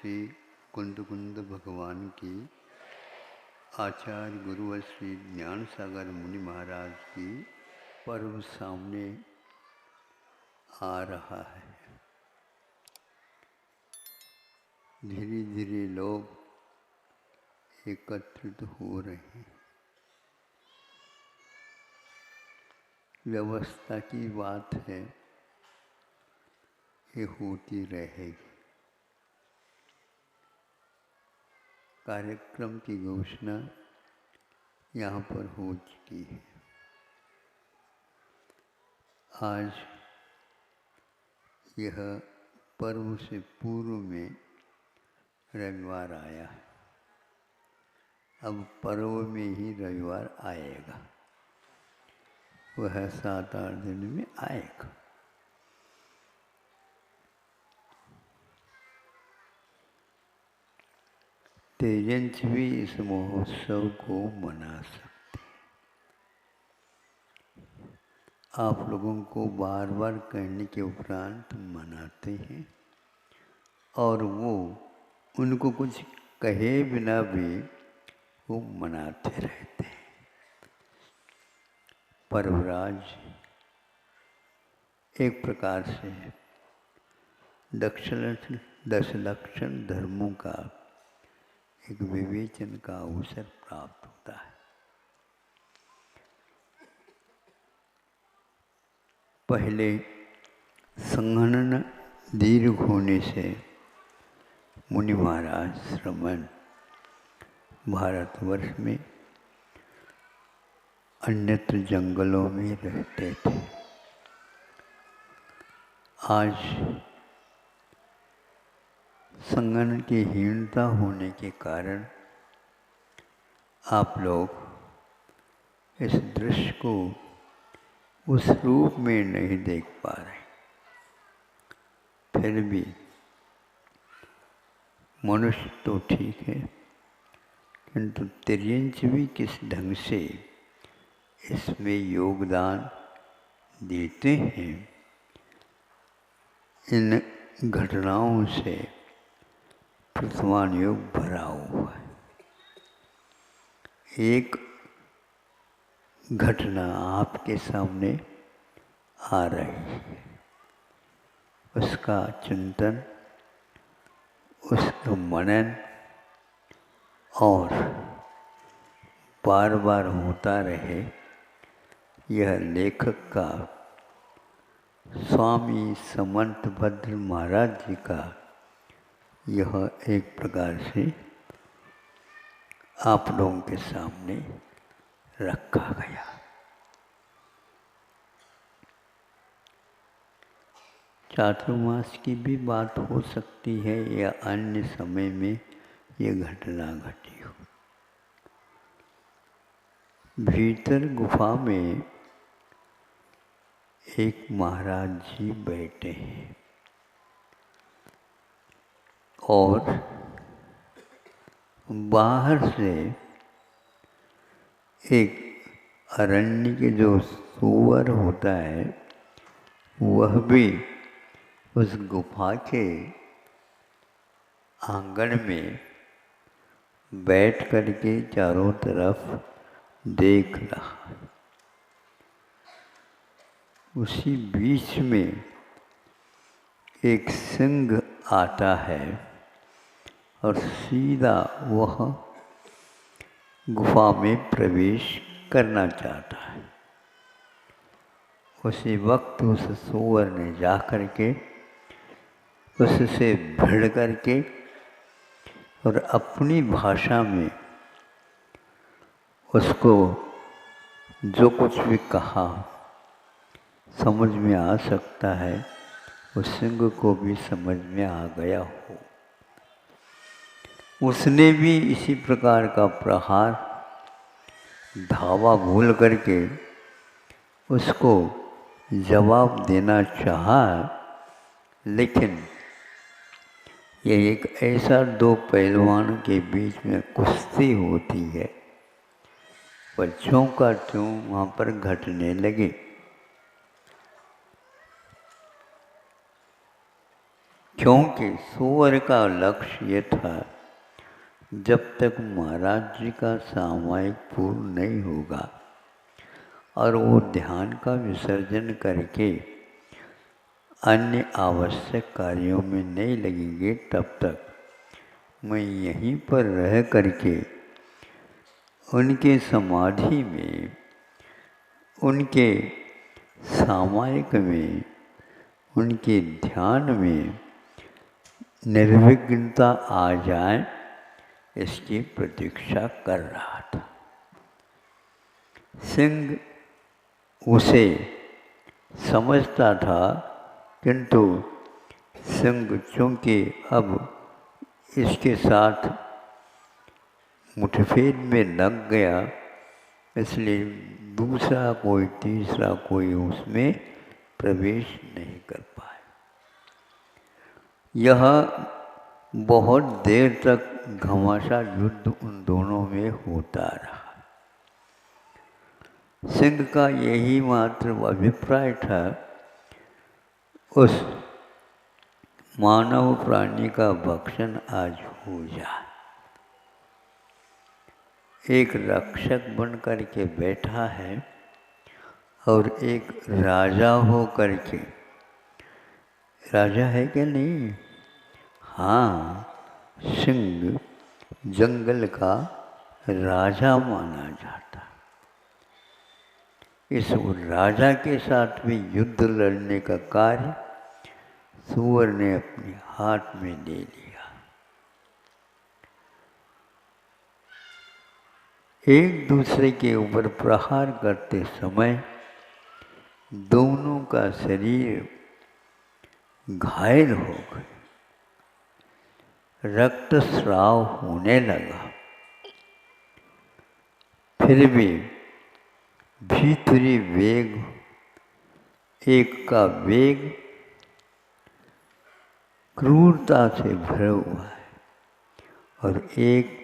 श्री कुंद भगवान की, आचार्य गुरुवर श्री ज्ञान सागर मुनि महाराज की पर्व सामने आ रहा है। धीरे धीरे लोग एकत्रित हो रहे हैं। व्यवस्था की बात है, ये होती रहेगी। कार्यक्रम की घोषणा यहाँ पर हो चुकी है। आज यह पर्व से पूर्व में रविवार आया है। अब पर्व में ही रविवार आएगा, वह 7-8 दिन में आएगा। तेजंच भी इस महोत्सव को मना सकते हैं। आप लोगों को बार बार कहने के उपरांत मनाते हैं और वो उनको कुछ कहे बिना भी वो मनाते रहते हैं। पर्वराज एक प्रकार से 10 लक्षण धर्मों का एक विवेचन का अवसर प्राप्त होता है। पहले संघनन दीर्घ होने से मुनि महाराज श्रमण भारतवर्ष में अन्यत्र जंगलों में रहते थे। आज संगन की हीनता होने के कारण आप लोग इस दृश्य को उस रूप में नहीं देख पा रहे। फिर भी मनुष्य तो ठीक है, किंतु तिर्यंच भी किस ढंग से इसमें योगदान देते हैं, इन घटनाओं से प्रथमान योग भरा हुआ है। एक घटना आपके सामने आ रही है, उसका चिंतन, उसका मनन और बार बार होता रहे, यह लेखक का स्वामी समंत भद्र महाराज जी का यह एक प्रकार से आप लोगों के सामने रखा गया। चातुर्मास की भी बात हो सकती है या अन्य समय में ये घटना घटी हो। भीतर गुफा में एक महाराज जी बैठे हैं और बाहर से एक अरण्य के जो सुअर होता है, वह भी उस गुफा के आंगन में बैठ करके चारों तरफ देख रहा है। उसी बीच में एक सिंह आता है और सीधा वह गुफा में प्रवेश करना चाहता है। उसी वक्त उस सूअर ने जा करके उससे भिड़ करके और अपनी भाषा में उसको जो कुछ भी कहा, समझ में आ सकता है, उस सिंह को भी समझ में आ गया हो। उसने भी इसी प्रकार का प्रहार धावा भूल करके उसको जवाब देना चाहा, लेकिन यह एक ऐसा दो पहलवानों के बीच में कुश्ती होती है, पर ज्यों का त्यों वहाँ पर घटने लगे। क्योंकि सुअर का लक्ष्य ये था, जब तक महाराज जी का सामायिक पूर्ण नहीं होगा और वो ध्यान का विसर्जन करके अन्य आवश्यक कार्यों में नहीं लगेंगे, तब तक मैं यहीं पर रह करके उनके समाधि में, उनके सामायिक में, उनके ध्यान में निर्विघ्नता आ जाए, इसकी प्रतीक्षा कर रहा था। सिंह उसे समझता था, किंतु सिंह चूँकि अब इसके साथ मुठभेड़ में लग गया, इसलिए दूसरा कोई, तीसरा कोई उसमें प्रवेश नहीं कर पाया। यह बहुत देर तक घमासान युद्ध उन दोनों में होता रहा। सिंह का यही मात्र अभिप्राय था, उस मानव प्राणी का भक्षण आज हो जाए। एक रक्षक बन करके बैठा है और एक राजा हो करके, राजा है क्या नहीं? हाँ, सिंह जंगल का राजा माना जाता। इस राजा के साथ भी युद्ध लड़ने का कार्य सुअर ने अपने हाथ में ले लिया। एक दूसरे के ऊपर प्रहार करते समय दोनों का शरीर घायल हो गए, रक्तस्राव होने लगा। फिर भी भीतरी वेग, एक का वेग क्रूरता से भरा हुआ है और एक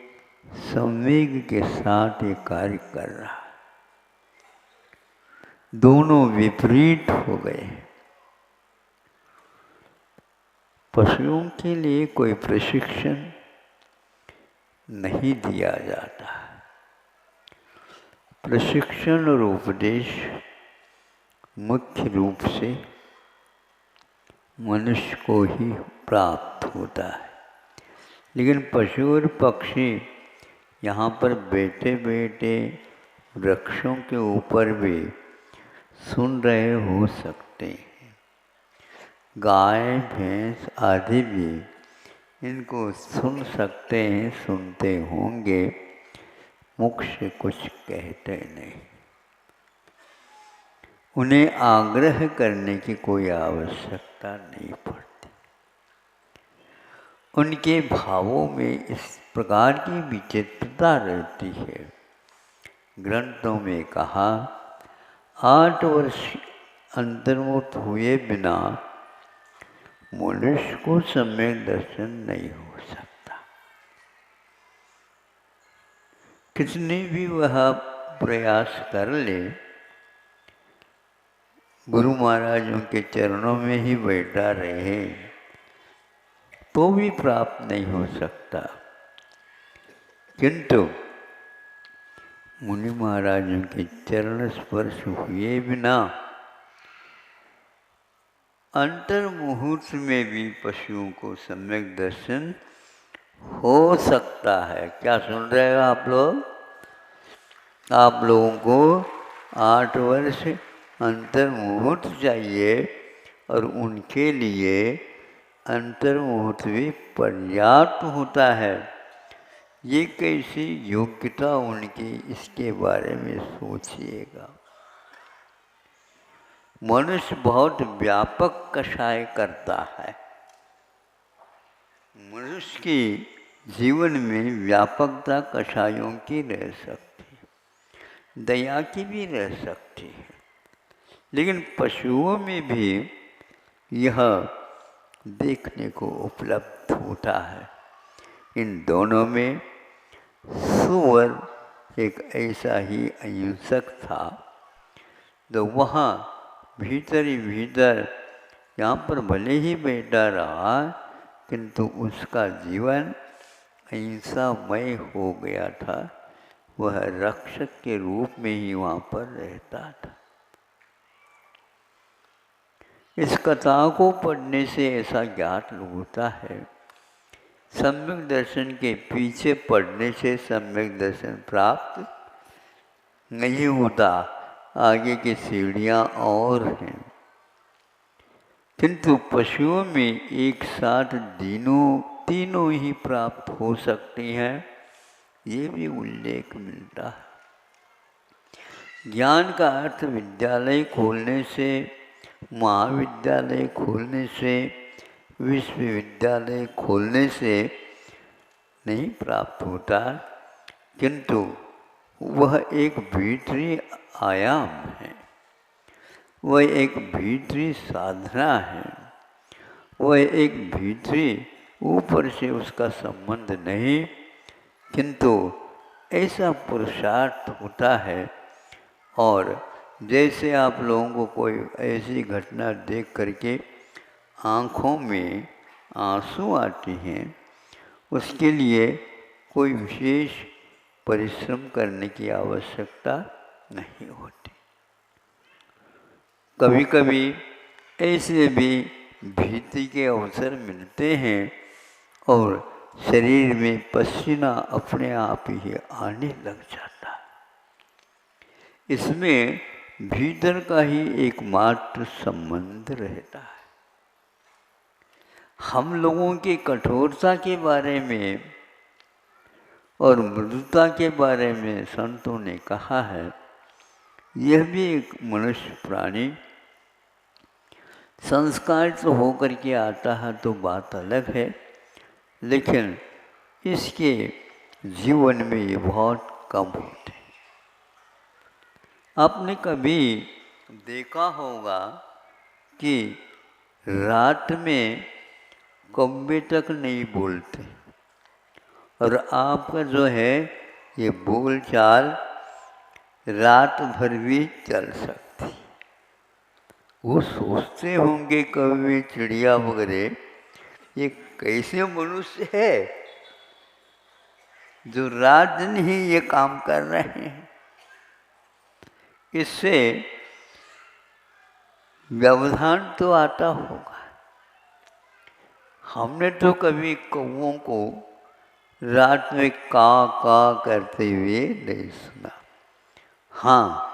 संवेग के साथ ये कार्य कर रहा है। दोनों विपरीत हो गए। पशुओं के लिए कोई प्रशिक्षण नहीं दिया जाता। प्रशिक्षण और उपदेश मुख्य रूप से मनुष्य को ही प्राप्त होता है, लेकिन पशु और पक्षी यहाँ पर बैठे बैठे वृक्षों के ऊपर भी सुन रहे हो सकते हैं। गाय भैंस आदि भी इनको सुन सकते हैं, सुनते होंगे, मुख से कुछ कहते नहीं। उन्हें आग्रह करने की कोई आवश्यकता नहीं पड़ती। उनके भावों में इस प्रकार की विचित्रता रहती है। ग्रंथों में कहा, 8 वर्ष अंतर्मुख हुए बिना मनुष्य को सम्यक दर्शन नहीं हो सकता। कितने भी वह प्रयास कर ले, गुरु महाराजों के चरणों में ही बैठा रहे तो भी प्राप्त नहीं हो सकता। किंतु मुनि महाराजों के चरण स्पर्श हुए बिना अंतर मुहूर्त में भी पशुओं को सम्यक दर्शन हो सकता है। क्या सुन रहे हो आप लोग? आप लोगों को 8 वर्ष अंतर मुहूर्त चाहिए और उनके लिए अंतर मुहूर्त भी पर्याप्त होता है। ये कैसी योग्यता उनकी, इसके बारे में सोचिएगा। मनुष्य बहुत व्यापक कषाय करता है। मनुष्य की जीवन में व्यापकता कषायों की रह सकती है, दया की भी रह सकती है, लेकिन पशुओं में भी यह देखने को उपलब्ध होता है। इन दोनों में सुअर एक ऐसा ही अहिंसक था जो वहाँ भीतर ही भीतर, यहाँ पर भले ही बैठा रहा, किंतु उसका जीवन अहिंसामय हो गया था। वह रक्षक के रूप में ही वहाँ पर रहता था। इस कथा को पढ़ने से ऐसा ज्ञात होता है, सम्यक दर्शन के पीछे पढ़ने से सम्यक दर्शन प्राप्त नहीं होता, आगे की सीढ़ियाँ और हैं। किंतु पशुओं में एक साथ तीनों ही प्राप्त हो सकती हैं, ये भी उल्लेख मिलता है। ज्ञान का अर्थ विद्यालय खोलने से, महाविद्यालय खोलने से, विश्वविद्यालय खोलने से नहीं प्राप्त होता, किंतु वह एक भीतरी आयाम है, वह एक भीतरी साधना है, वह एक भीतरी, ऊपर से उसका संबंध नहीं, किंतु ऐसा पुरुषार्थ होता है। और जैसे आप लोगों को कोई ऐसी घटना देख करके आँखों में आंसू आते हैं, उसके लिए कोई विशेष परिश्रम करने की आवश्यकता नहीं होती। कभी कभी ऐसे भी भीति के अवसर मिलते हैं और शरीर में पसीना अपने आप ही आने लग जाता है। इसमें भीतर का ही एकमात्र संबंध रहता है। हम लोगों की कठोरता के बारे में और मृदुता के बारे में संतों ने कहा है, यह भी एक मनुष्य प्राणी संस्कार तो होकर के आता है तो बात अलग है, लेकिन इसके जीवन में ये बहुत कम होते हैं। आपने कभी देखा होगा कि रात में कौवे तक नहीं बोलते और आपका जो है ये बोल चाल रात भर भी चल सकती। वो सोचते होंगे कौवे चिड़िया वगैरह, ये कैसे मनुष्य है जो रात दिन ही ये काम कर रहे हैं। इससे व्यवधान तो आता होगा। हमने तो कभी कौवों को रात में का करते हुए नहीं सुना। हाँ,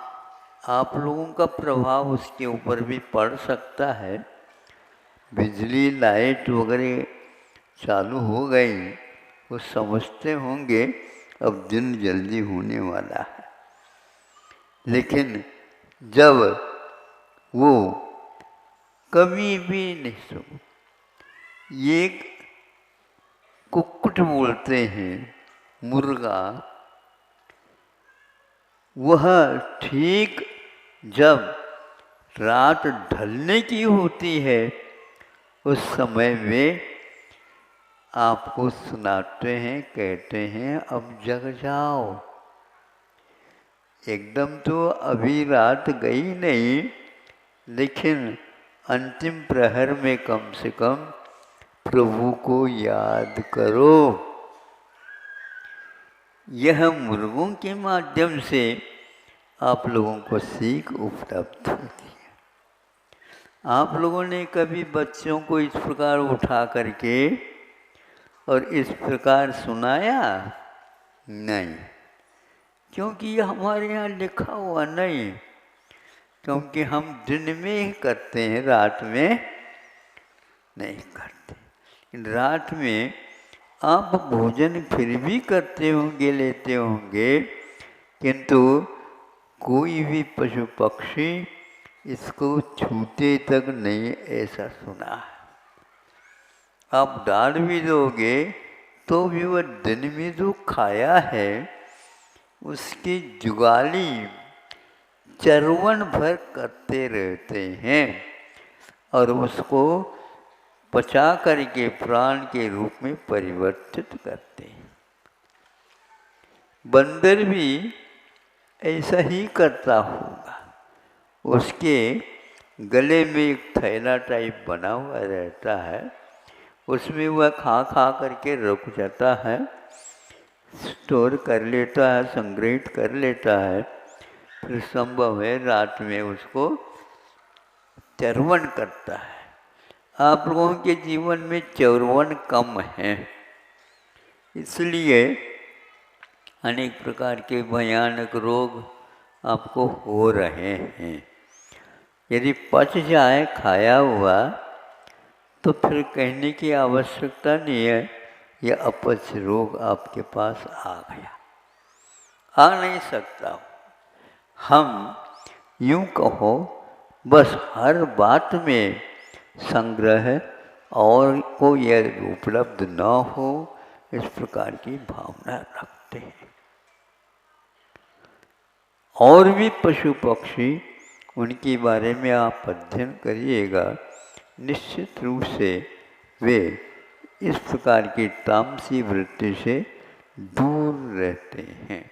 आप लोगों का प्रभाव उसके ऊपर भी पड़ सकता है। बिजली लाइट वगैरह चालू हो गई, वो समझते होंगे अब दिन जल्दी होने वाला है। लेकिन जब वो कभी भी नहीं सुनो, ये कुक्कुट बोलते हैं मुर्गा, वह ठीक जब रात ढलने की होती है उस समय में आपको सुनाते हैं, कहते हैं अब जग जाओ। एकदम तो अभी रात गई नहीं, लेकिन अंतिम प्रहर में कम से कम प्रभु को याद करो। यह मुर्गों के माध्यम से आप लोगों को सीख उपलब्ध होती है। आप लोगों ने कभी बच्चों को इस प्रकार उठा करके और इस प्रकार सुनाया? नहीं, क्योंकि ये हमारे यहाँ लिखा हुआ नहीं, क्योंकि हम दिन में ही करते हैं, रात में नहीं करते। रात में आप भोजन फिर भी करते होंगे, लेते होंगे, किंतु कोई भी पशु पक्षी इसको छूते तक नहीं, ऐसा सुना है। आप डाल भी दोगे तो भी वह दिन में जो खाया है उसकी जुगाली चरवन भर करते रहते हैं और उसको पचा करके प्राण के रूप में परिवर्तित करते हैं। बंदर भी ऐसा ही करता होगा। उसके गले में एक थैला टाइप बना हुआ रहता है, उसमें वह खा खा करके रुक जाता है, स्टोर कर लेता है, संग्रहित कर लेता है। फिर संभव है रात में उसको चर्वण करता है। आप लोगों के जीवन में चर्वण कम है, इसलिए अनेक प्रकार के भयानक रोग आपको हो रहे हैं। यदि पच जाए खाया हुआ तो फिर कहने की आवश्यकता नहीं है, यह अपच रोग आपके पास आ गया, आ नहीं सकता। हम यूँ कहो बस हर बात में संग्रह और को यह उपलब्ध न हो, इस प्रकार की भावना रखते हैं। और भी पशु पक्षी, उनके बारे में आप अध्ययन करिएगा, निश्चित रूप से वे इस प्रकार की तामसी वृत्ति से दूर रहते हैं।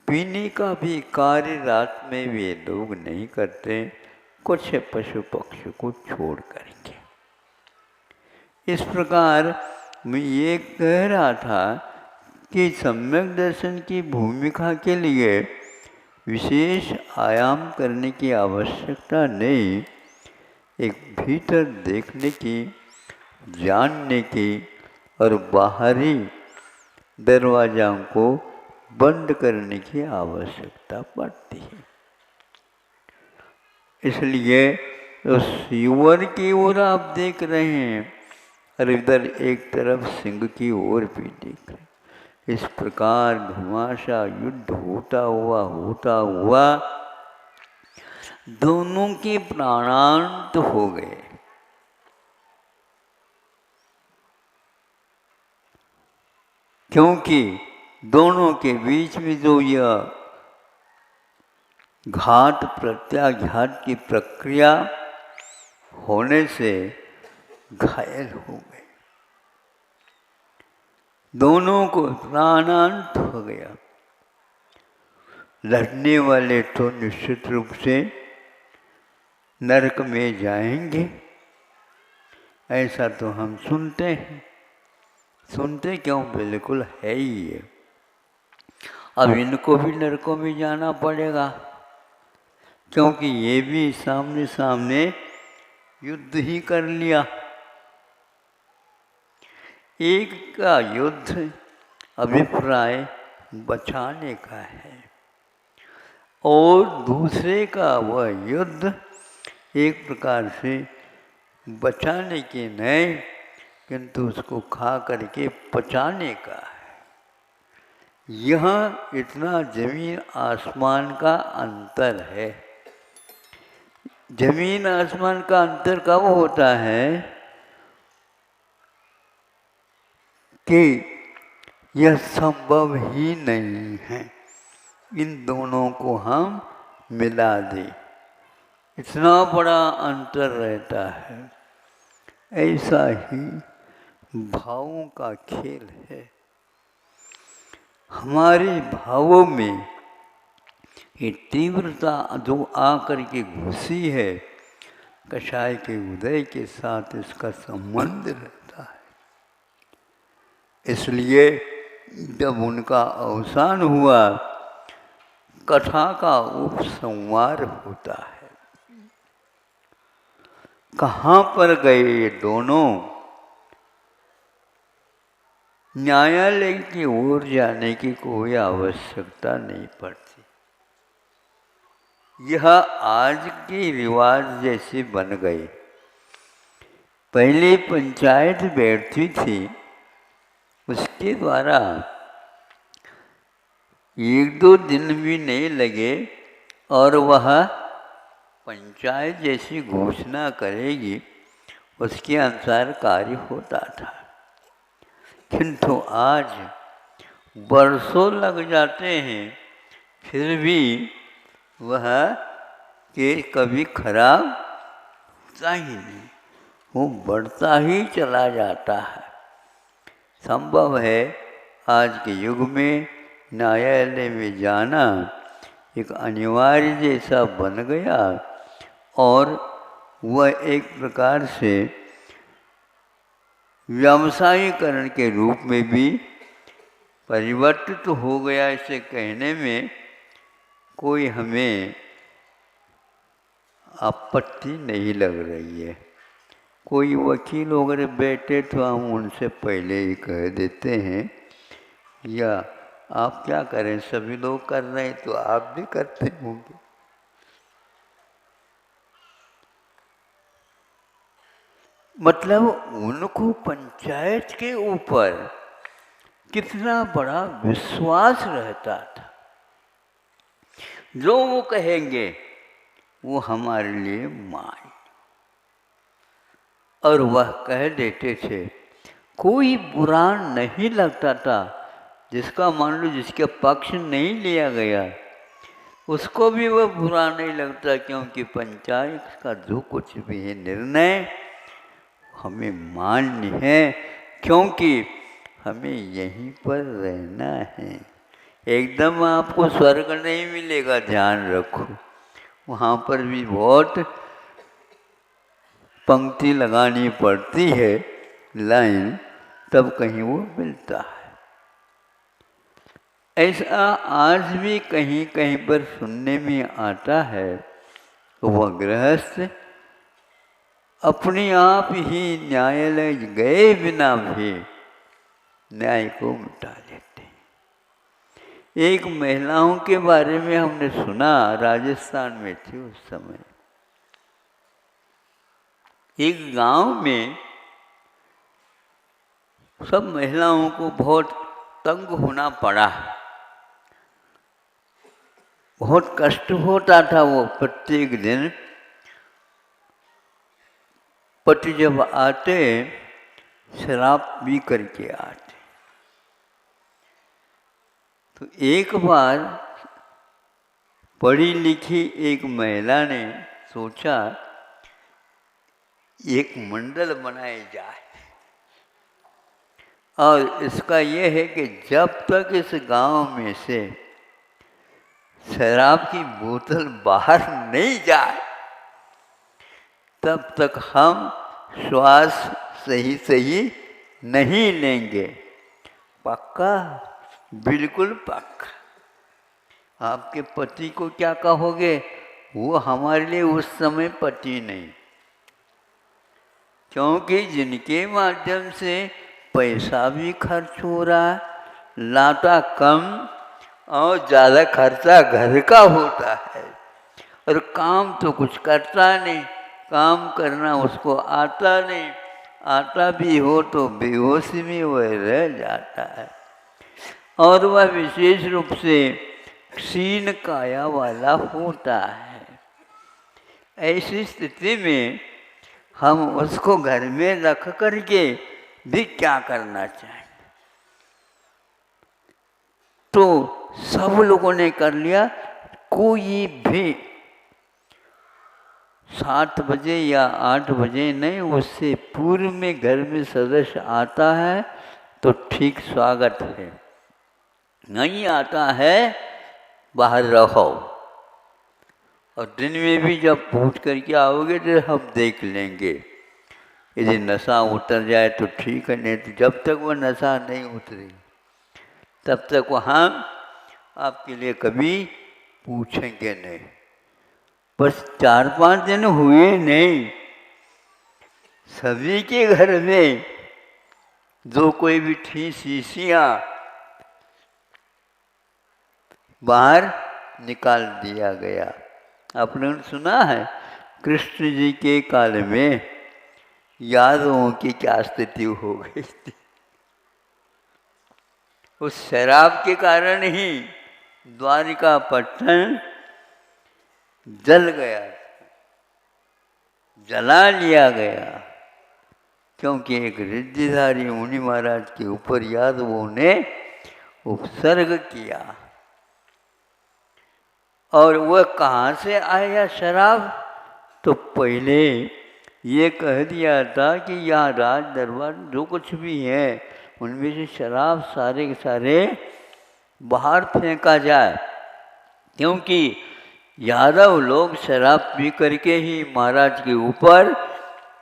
पीने का भी कार्य रात में वे लोग नहीं करते, कुछ पशु पक्षी को छोड़ करके। इस प्रकार मैं ये कह रहा था कि सम्यक दर्शन की भूमिका के लिए विशेष आयाम करने की आवश्यकता नहीं, एक भीतर देखने की, जानने की और बाहरी दरवाज़ों को बंद करने की आवश्यकता पड़ती है। इसलिए उस युवर की ओर आप देख रहे हैं और इधर एक तरफ सिंह की ओर भी देख रहे हैं। इस प्रकार घमासा युद्ध होता हुआ दोनों के प्राणांत हो गए। क्योंकि दोनों के बीच में जो यह घात प्रत्याघात की प्रक्रिया होने से घायल हो गए, दोनों को प्राणांत हो गया। लड़ने वाले तो निश्चित रूप से नरक में जाएंगे, ऐसा तो हम सुनते हैं। सुनते क्यों, बिल्कुल है ही है। अब इनको भी नरकों में जाना पड़ेगा, क्योंकि ये भी सामने सामने युद्ध ही कर लिया। एक का युद्ध अभिप्राय बचाने का है और दूसरे का वह युद्ध एक प्रकार से बचाने के नहीं, किंतु उसको खा करके पचाने का है। यहाँ इतना जमीन आसमान का अंतर है। जमीन आसमान का अंतर कब होता है कि यह संभव ही नहीं है इन दोनों को हम मिला दें, इतना बड़ा अंतर रहता है। ऐसा ही भावों का खेल है। हमारे भावों में ये तीव्रता जो आकर के घुसी है, कषाय के उदय के साथ इसका संबंध रहता है। इसलिए जब उनका अवसान हुआ, कथा का उपसंहार होता है। कहाँ पर गए ये दोनों? न्यायालय की ओर जाने की कोई आवश्यकता नहीं पड़ती। यह आज की रिवाज जैसी बन गई। पहले पंचायत बैठती थी, उसके द्वारा 1-2 दिन भी नहीं लगे और वह पंचायत जैसी घोषणा करेगी, उसके अनुसार कार्य होता था। किंतु आज बरसों लग जाते हैं, फिर भी वह केस कभी खराब होता ही नहीं, वो बढ़ता ही चला जाता है। संभव है आज के युग में न्यायालय में जाना एक अनिवार्य जैसा बन गया, और वह एक प्रकार से व्यवसायीकरण के रूप में भी परिवर्तित हो गया। इसे कहने में कोई हमें आपत्ति नहीं लग रही है। कोई वकील वगैरह बैठे तो हम उनसे पहले ही कह देते हैं, या आप क्या करें, सभी लोग कर रहे हैं तो आप भी करते होंगे। मतलब उनको पंचायत के ऊपर कितना बड़ा विश्वास रहता था। जो वो कहेंगे वो हमारे लिए मान, और वह कह देते थे। कोई बुरा नहीं लगता था, जिसका मान लो जिसके पक्ष नहीं लिया गया उसको भी वह बुरा नहीं लगता, क्योंकि पंचायत का जो कुछ भी है निर्णय हमें मान्य है, क्योंकि हमें यहीं पर रहना है। एकदम आपको स्वर्ग नहीं मिलेगा, ध्यान रखो। वहाँ पर भी बहुत पंक्ति लगानी पड़ती है, लाइन, तब कहीं वो मिलता है। ऐसा आज भी कहीं कहीं पर सुनने में आता है। वह गृहस्थ अपने आप ही न्यायालय गए बिना भी न्याय को मिटा लेते हैं। एक महिलाओं के बारे में हमने सुना, राजस्थान में थी उस समय। एक गांव में सब महिलाओं को बहुत तंग होना पड़ा, बहुत कष्ट होता था। वो प्रत्येक दिन पति जब आते शराब पी करके आते। तो एक बार पढ़ी लिखी एक महिला ने सोचा एक मंडल बनाया जाए, और इसका यह है कि जब तक इस गांव में से शराब की बोतल बाहर नहीं जाए तब तक हम श्वास सही सही नहीं लेंगे। पक्का? बिल्कुल पक्का। आपके पति को क्या कहोगे? वो हमारे लिए उस समय पति नहीं, क्योंकि जिनके माध्यम से पैसा भी खर्च हो रहा है, लाता कम और ज़्यादा खर्चा घर का होता है, और काम तो कुछ करता नहीं, काम करना उसको आता नहीं, आता भी हो तो बेहोशी में वह रह जाता है, और वह विशेष रूप से क्षीण काया वाला होता है। ऐसी स्थिति में हम उसको घर में रख करके भी क्या करना चाहें? तो सब लोगों ने कर लिया। कोई भी 7 बजे या 8 बजे नहीं, उससे पूर्व में घर में सदस्य आता है तो ठीक स्वागत है, नहीं आता है बाहर रहो। और दिन में भी जब पूछ करके आओगे तो हम देख लेंगे, यदि नशा उतर जाए तो ठीक है, नहीं तो जब तक वो नशा नहीं उतरे तब तक वो हम आपके लिए कभी पूछेंगे नहीं। बस 4-5 दिन हुए नहीं, सभी के घर में जो कोई भी थी शीशियाँ बाहर निकाल दिया गया। आपने सुना है कृष्ण जी के काल में यादवों की क्या स्थिति हो गई थी? उस शराब के कारण ही द्वारिका पट्टन जल गया, जला लिया गया, क्योंकि एक रिद्धिधारी मुनि महाराज के ऊपर यादवों ने उपसर्ग किया। और वह कहाँ से आया शराब? तो पहले ये कह दिया था कि यहाँ राज दरबार जो कुछ भी है उनमें से शराब सारे के सारे बाहर फेंका जाए, क्योंकि यादव लोग शराब पी करके ही महाराज के ऊपर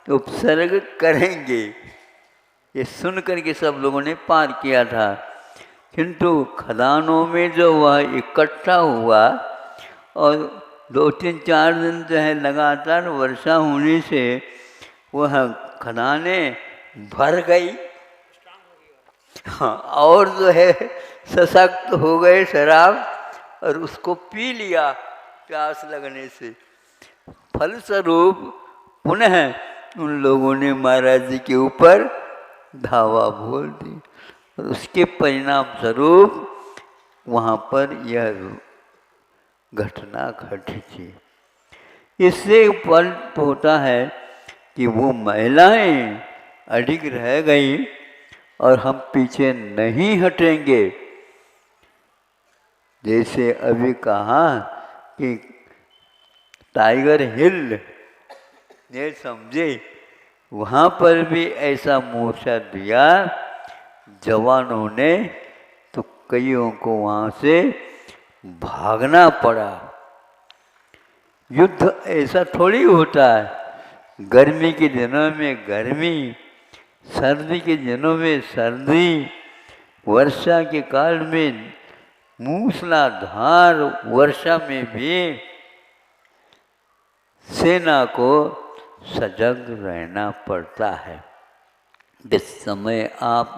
उपसर्ग करेंगे। ये सुन कर के सब लोगों ने पार किया था। किंतु खदानों में जो वह इकट्ठा हुआ और 2-3-4 दिन जो है लगातार वर्षा होने से वह खदानें भर गई। हाँ, और जो है सशक्त हो गए शराब और उसको पी लिया प्यास लगने से। फलस्वरूप पुनः उन लोगों ने महाराज जी के ऊपर धावा बोल दी और उसके परिणाम स्वरूप वहाँ पर यह घटना घटी थी। इससे फल होता है कि वो महिलाएं अडिग रह गई और हम पीछे नहीं हटेंगे। जैसे अभी कहा कि टाइगर हिल ये समझे, वहाँ पर भी ऐसा मोर्चा दिया जवानों ने, तो कईयों को वहाँ से भागना पड़ा। युद्ध ऐसा थोड़ी होता है। गर्मी के दिनों में गर्मी, सर्दी के दिनों में सर्दी, वर्षा के काल में मूसलाधार वर्षा में भी सेना को सजग रहना पड़ता है। जिस समय आप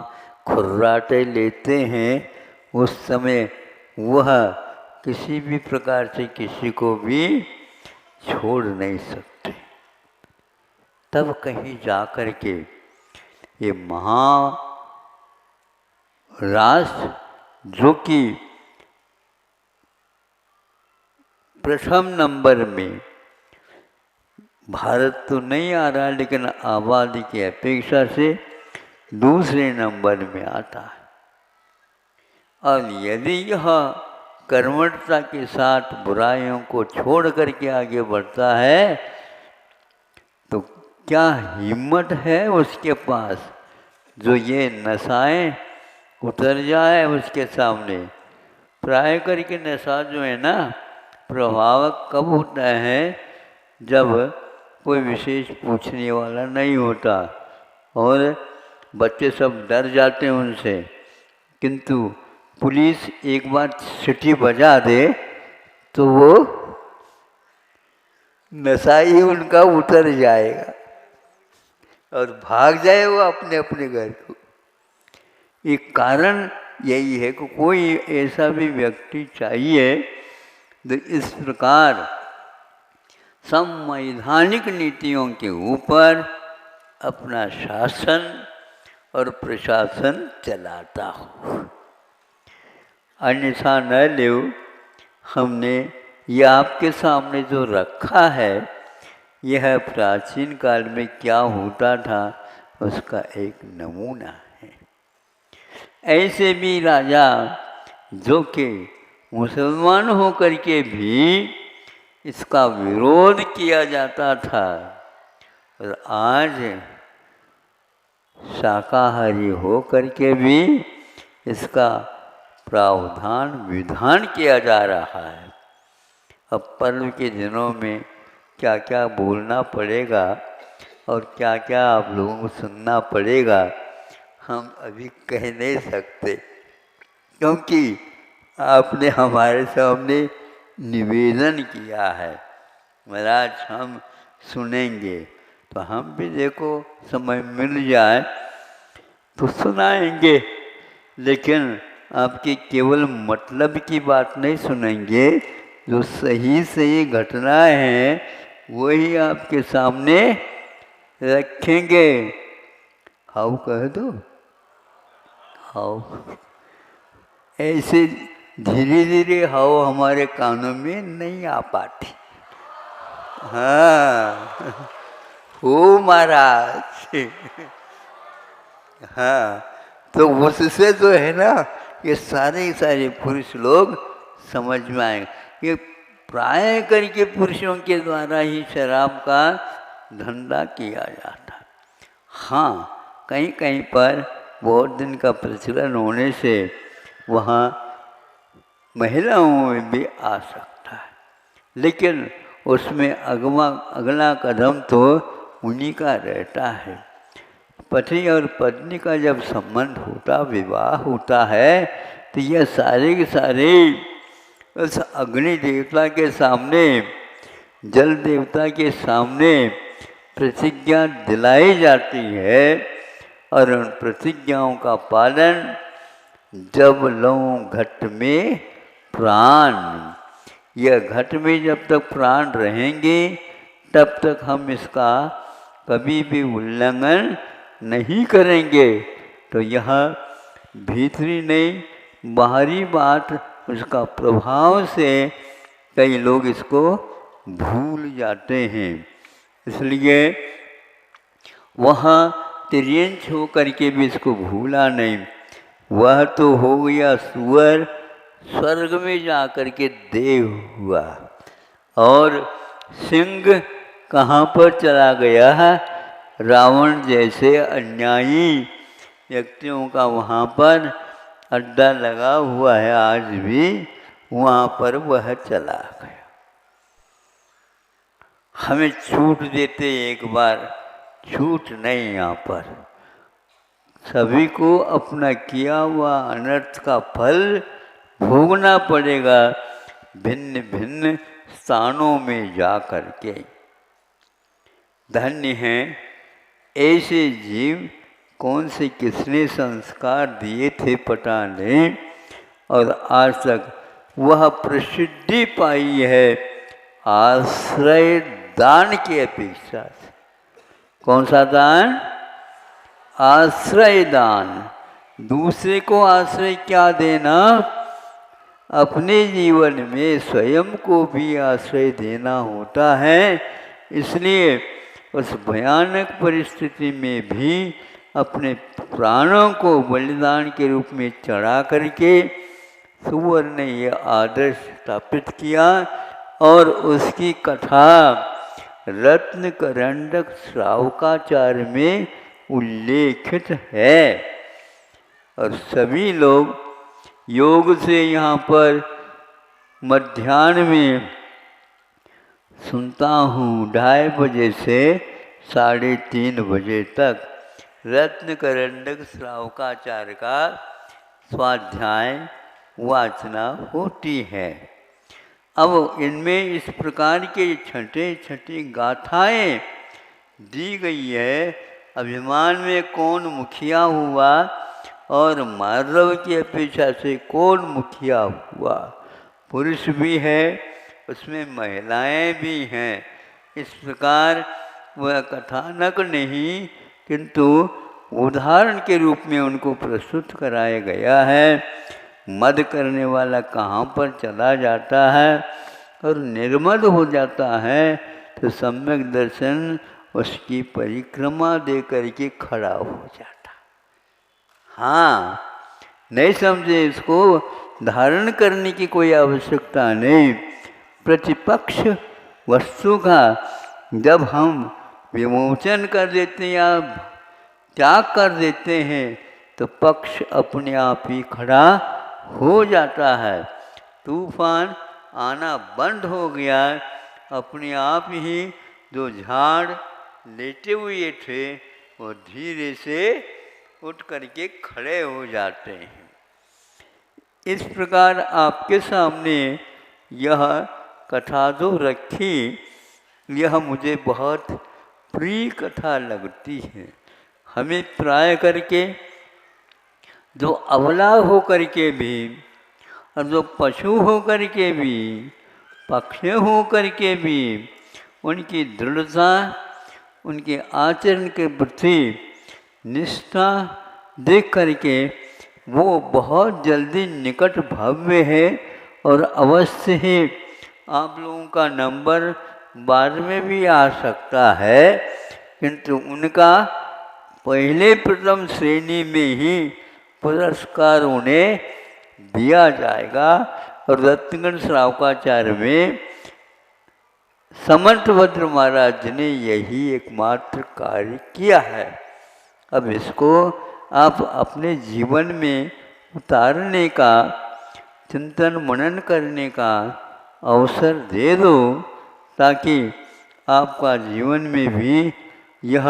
खुर्राटे लेते हैं उस समय वह किसी भी प्रकार से किसी को भी छोड़ नहीं सकते। तब कहीं जाकर के ये महाराष्ट्र जो कि प्रथम नंबर में, भारत तो नहीं आ रहा लेकिन आबादी की अपेक्षा से दूसरे नंबर में आता है। और यदि यह कर्मठता के साथ बुराइयों को छोड़ करके आगे बढ़ता है तो क्या हिम्मत है उसके पास जो ये नशाएं उतर जाए उसके सामने। प्राय करके नशा जो है ना प्रभावक कब होता है, जब कोई विशेष पूछने वाला नहीं होता और बच्चे सब डर जाते हैं उनसे। किंतु पुलिस एक बार सीटी बजा दे तो वो नशा ही उनका उतर जाएगा और भाग जाए वो अपने अपने घर को। एक कारण यही है कि कोई ऐसा भी व्यक्ति चाहिए जो इस प्रकार संवैधानिक नीतियों के ऊपर अपना शासन और प्रशासन चलाता हो। अन्यथा न ले, हमने यह आपके सामने जो रखा है यह प्राचीन काल में क्या होता था उसका एक नमूना है। ऐसे भी राजा जो कि मुसलमान होकर के भी इसका विरोध किया जाता था और आज शाकाहारी हो करके भी इसका प्रावधान विधान किया जा रहा है। अब पर्व के दिनों में क्या क्या बोलना पड़ेगा और क्या क्या आप लोगों को सुनना पड़ेगा हम अभी कह नहीं सकते, क्योंकि आपने हमारे सामने निवेदन किया है महाराज हम सुनेंगे, तो हम भी देखो समय मिल जाए तो सुनाएंगे। लेकिन आपके केवल मतलब की बात नहीं सुनेंगे, जो सही सही घटनाएं हैं वही आपके सामने रखेंगे। हाउ कह दो, हाउ ऐसे धीरे धीरे हाउ हमारे कानों में नहीं आ पाती। हाँ हो महाराज। हाँ, तो उससे जो है ना ये सारे पुरुष लोग समझ में आएंगे। ये प्राय करके पुरुषों के द्वारा ही शराब का धंधा किया जाता है। हाँ, कहीं कहीं पर बहुत दिन का प्रचलन होने से वहाँ महिलाओं में भी आ सकता है, लेकिन उसमें अगला कदम तो उन्हीं का रहता है। पति और पत्नी का जब संबंध होता, विवाह होता है, तो यह सारे के सारे उस अग्नि देवता के सामने, जल देवता के सामने प्रतिज्ञा दिलाई जाती है। और उन प्रतिज्ञाओं का पालन, जब लो घट में प्राण, यह घट में जब तक प्राण रहेंगे तब तक हम इसका कभी भी उल्लंघन नहीं करेंगे। तो यह भीतरी नहीं बाहरी बात, उसका प्रभाव से कई लोग इसको भूल जाते हैं। इसलिए वहाँ तिर्यंच हो करके भी इसको भूला नहीं। वह तो हो गया सुअर, स्वर्ग में जा कर के देव हुआ। और सिंह कहाँ पर चला गया है? रावण जैसे अन्यायी व्यक्तियों का वहाँ पर अड्डा लगा हुआ है, आज भी वहाँ पर वह चला गया। हमें छूट देते एक बार, छूट नहीं। यहाँ पर सभी को अपना किया हुआ अनर्थ का फल भोगना पड़ेगा, भिन्न भिन्न स्थानों में जा कर के। धन्य हैं ऐसे जीव, कौन से किसने संस्कार दिए थे पता नहीं, और आज तक वह प्रसिद्धि पाई है आश्रय दान की अपेक्षा से। कौन सा दान? आश्रय दान। दूसरे को आश्रय क्या देना? अपने जीवन में स्वयं को भी आश्रय देना होता है। इसलिए उस भयानक परिस्थिति में भी अपने प्राणों को बलिदान के रूप में चढ़ा करके सुअर ने यह आदर्श स्थापित किया। और उसकी कथा रत्नकरंडक श्रावकाचार्य में उल्लेखित है। और सभी लोग योग से यहाँ पर मध्याह्न में सुनता हूँ, 2:30 बजे से 3:30 बजे तक रत्नकरंडक श्रावकाचार्य का स्वाध्याय वाचना होती है। अब इनमें इस प्रकार के छठे छठी गाथाएं दी गई है। अभिमान में कौन मुखिया हुआ और मार्दव की अपेक्षा से कौन मुखिया हुआ? पुरुष भी है, उसमें महिलाएं भी हैं। इस प्रकार वह कथानक नहीं किंतु उदाहरण के रूप में उनको प्रस्तुत कराया गया है। मद करने वाला कहाँ पर चला जाता है और निर्मद हो जाता है, तो सम्यक दर्शन उसकी परिक्रमा दे करके खड़ा हो जाता। हाँ, नहीं समझे, इसको धारण करने की कोई आवश्यकता नहीं। प्रतिपक्ष वस्तु का जब हम विमोचन कर देते हैं या त्याग कर देते हैं, तो पक्ष अपने आप ही खड़ा हो जाता है। तूफान आना बंद हो गया, अपने आप ही जो झाड़ लेटे हुए थे वो धीरे से उठ करके खड़े हो जाते हैं। इस प्रकार आपके सामने यह कथा जो रखी, यह मुझे बहुत प्रिय कथा लगती है। हमें प्राय करके जो अबला हो करके भी और जो पशु हो करके भी, पक्षी हो करके भी, उनकी दृढ़ता, उनके आचरण के प्रति निष्ठा देख करके वो बहुत जल्दी निकट भव्य है। और अवश्य ही आप लोगों का नंबर बाद में भी आ सकता है, किंतु उनका पहले प्रथम श्रेणी में ही पुरस्कार उन्हें दिया जाएगा। और रत्नगण श्रावकाचार्य में समर्थभद्र महाराज ने यही एकमात्र कार्य किया है। अब इसको आप अपने जीवन में उतारने का, चिंतन मनन करने का अवसर दे दो, ताकि आपका जीवन में भी यह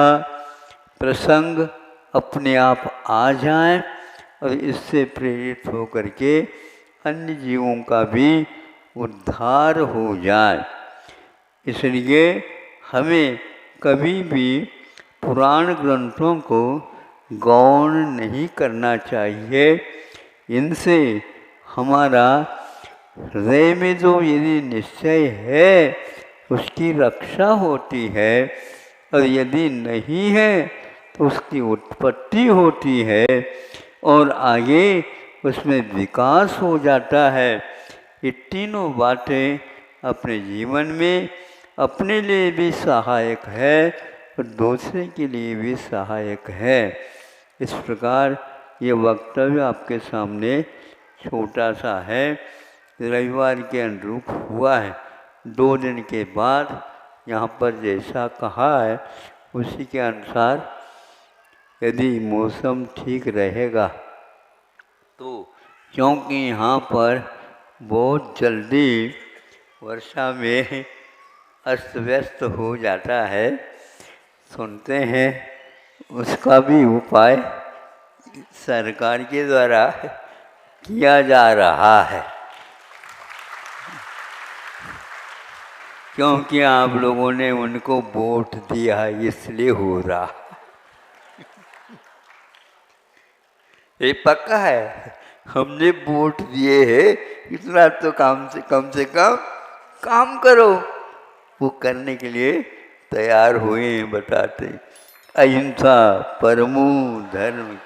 प्रसंग अपने आप आ जाएं और इससे प्रेरित होकर के अन्य जीवों का भी उद्धार हो जाए। इसलिए हमें कभी भी पुराण ग्रंथों को गौण नहीं करना चाहिए। इनसे हमारा हृदय में जो यदि निश्चय है उसकी रक्षा होती है, और यदि नहीं है तो उसकी उत्पत्ति होती है और आगे उसमें विकास हो जाता है। ये तीनों बातें अपने जीवन में अपने लिए भी सहायक है और दूसरे के लिए भी सहायक है। इस प्रकार ये वक्तव्य आपके सामने छोटा सा है, रविवार के अनुरूप हुआ है। 2 दिन के बाद यहाँ पर जैसा कहा है उसी के अनुसार यदि मौसम ठीक रहेगा तो, क्योंकि यहाँ पर बहुत जल्दी वर्षा में अस्त व्यस्त हो जाता है, सुनते हैं उसका भी उपाय सरकार के द्वारा किया जा रहा है। क्योंकि आप लोगों ने उनको वोट दिया इसलिए हो रहा। ये पक्का है, हमने वोट दिए हैं, इतना तो कम से कम काम करो। वो करने के लिए तैयार हुए हैं, बताते अहिंसा परमो धर्म।